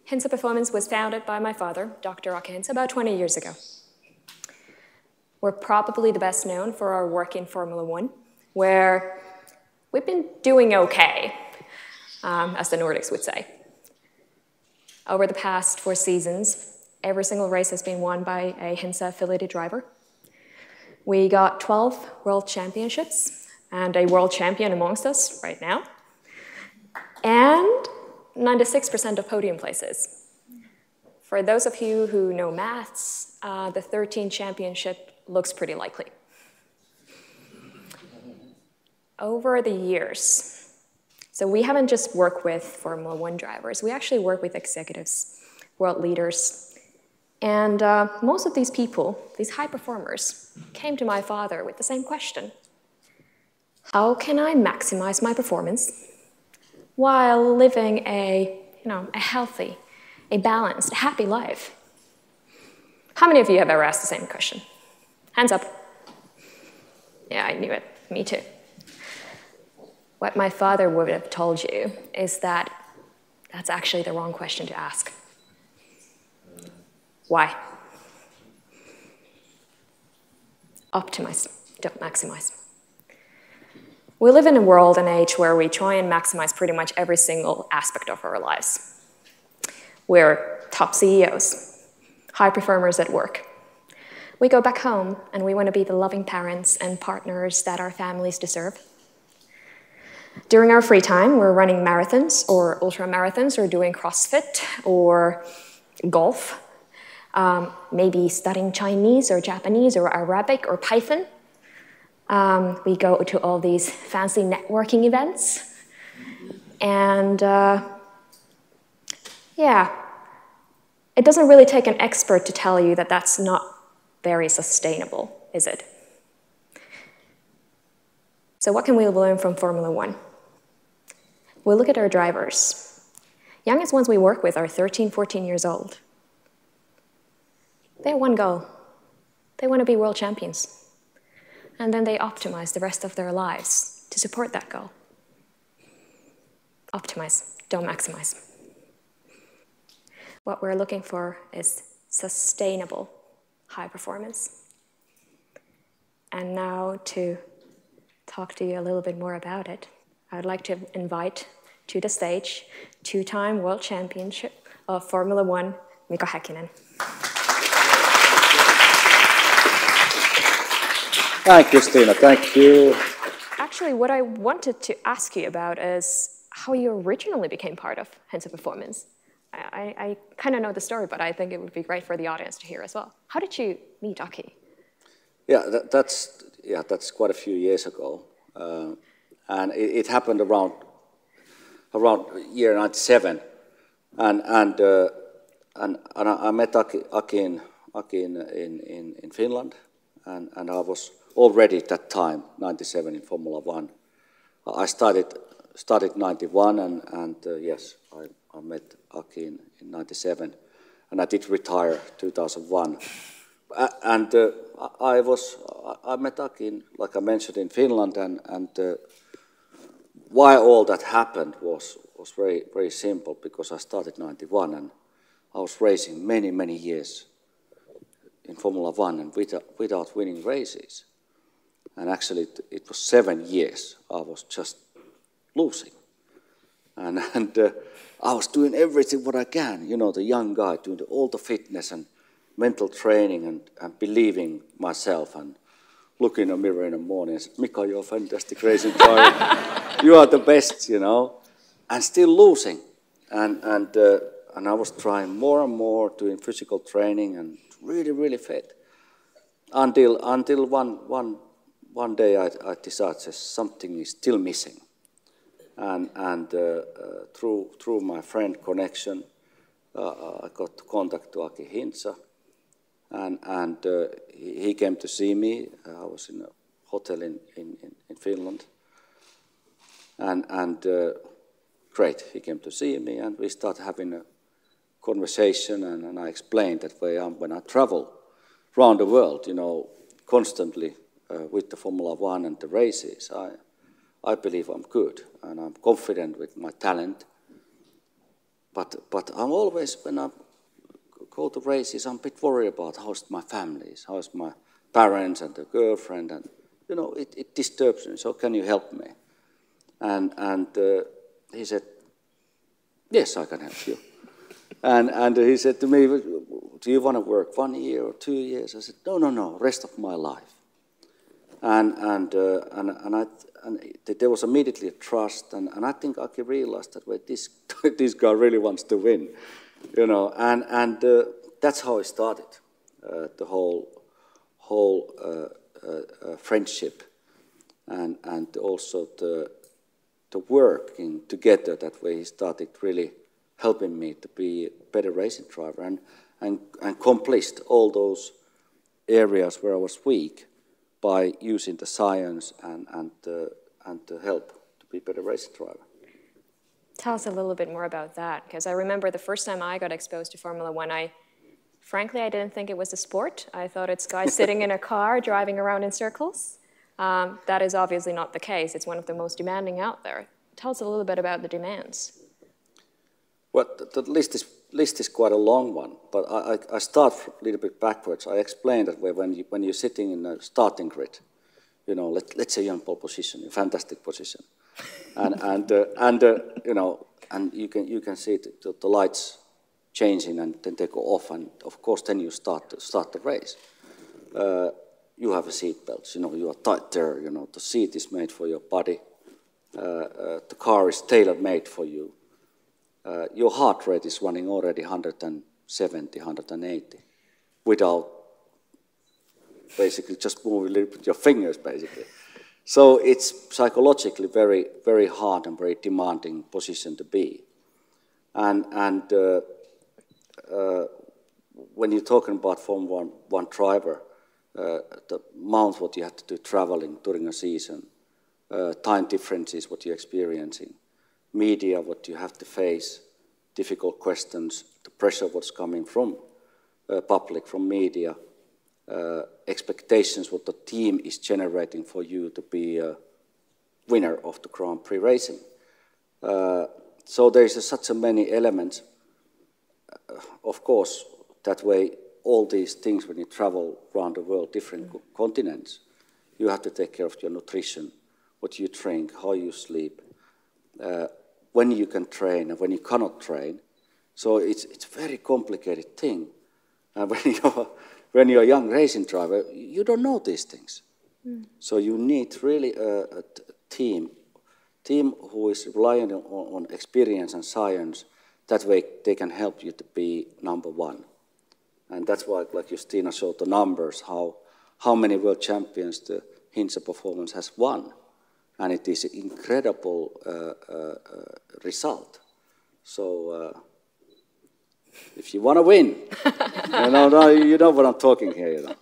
Hintsa Performance was founded by my father, Dr. Mika Häkkinen, about 20 years ago. We're probably the best known for our work in Formula One, where we've been doing okay, as the Nordics would say. Over the past 4 seasons, every single race has been won by a Hintsa-affiliated driver. We got 12 world championships and a world champion amongst us right now, and 96% of podium places. For those of you who know maths, the 13 championship looks pretty likely. Over the years, so we haven't just worked with Formula One drivers, we actually work with executives, world leaders, and most of these people, these high performers, came to my father with the same question. How can I maximize my performance while living a healthy, a balanced, a happy life? How many of you have ever asked the same question? Hands up. Yeah, I knew it. Me too. What my father would have told you is that that's actually the wrong question to ask. Why? Optimize, don't maximize. We live in a world and age where we try and maximize pretty much every single aspect of our lives. We're top CEOs, high performers at work. We go back home and we want to be the loving parents and partners that our families deserve. During our free time, we're running marathons or ultra marathons or doing CrossFit or golf, maybe studying Chinese or Japanese or Arabic or Python. We go to all these fancy networking events. And yeah, it doesn't really take an expert to tell you that that's not very sustainable, is it? So what can we learn from Formula One? We look at our drivers. Youngest ones we work with are 13, 14 years old. They have one goal. They want to be world champions. And then they optimize the rest of their lives to support that goal. Optimize, don't maximize. What we're looking for is sustainable high performance. And now to talk to you a little bit more about it, I'd like to invite to the stage 2-time world championship of Formula One, Mika Häkkinen. Thank you, Stina. Thank you. Actually, what I wanted to ask you about is how you originally became part of Hintsa Performance. I kind of know the story, but I think it would be great for the audience to hear as well. How did you meet Aki? Yeah, that's quite a few years ago, and it happened around year 97, and I met Aki in Finland, and I was already at that time 97 in Formula One. I started 91, and yes, I met Aki in 97, and I did retire 2001. And I met Aki, like I mentioned, in Finland, and why all that happened was very, very simple, because I started 91, and I was racing many years in Formula One and without winning races. And actually, it was 7 years I was just losing. And I was doing everything what I can, you know, the young guy, doing all the fitness and mental training and believing myself and looking in the mirror in the morning and say, Mika, you're a fantastic racing driver. You are the best, you know, and still losing. And I was trying more and more, doing physical training and really fit. Until one day I decided that something is still missing. And through my friend connection, I got contact to Aki Hintsa, and he came to see me. I was in a hotel in Finland, and great, he came to see me, and we started having a conversation, and I explained that when I travel around the world, you know, constantly with the Formula One and the races, I believe I'm good, and I'm confident with my talent. but I'm always, when I go to races, I'm a bit worried about how's my family, how's my parents and the girlfriend, and you know, it disturbs me. So can you help me? And he said, yes, I can help you. And he said to me, do you want to work 1 year or 2 years? I said, no, rest of my life. And there was immediately a trust, and I think Aki realized that, wait, this guy really wants to win, you know, and that's how it started, the whole friendship, and also the working together. That way he started really helping me to be a better racing driver, and accomplished all those areas where I was weak by using the science and the help to be a better racing driver. Tell us a little bit more about that, because I remember the first time I got exposed to Formula One, frankly, I didn't think it was a sport. I thought it's guys sitting in a car driving around in circles. That is obviously not the case. It's one of the most demanding out there. Tell us a little bit about the demands. Well, the list is quite a long one, but I start a little bit backwards. I explained that when you're sitting in a starting grid, you know, let's say you're in pole position, a fantastic position, and you know, and you can see the lights changing, and then they go off, and of course then you start the race. You have a seat belt, you know, you are tight there, you know, the seat is made for your body, the car is tailor-made for you. Your heart rate is running already 170, 180, without basically just moving a little bit your fingers, basically. So it's psychologically very, very hard and very demanding position to be. And when you're talking about Formula One driver, the amount what you have to do traveling during a season, time differences what you're experiencing, media what you have to face, difficult questions, the pressure what's coming from public, from media, expectations what the team is generating for you to be a winner of the Grand Prix racing. So there's such a many elements. Of course, that way, all these things when you travel around the world, different continents, you have to take care of your nutrition, what you drink, how you sleep, when you can train and when you cannot train. So it's a very complicated thing. And when you're a young racing driver, you don't know these things. So you need really a team who is relying on experience and science. That way they can help you to be number one. And that's why, like Justina showed the numbers, how many world champions the Hintsa Performance has won. And it is an incredible result. So if you want to win, you know what I'm talking here. You know.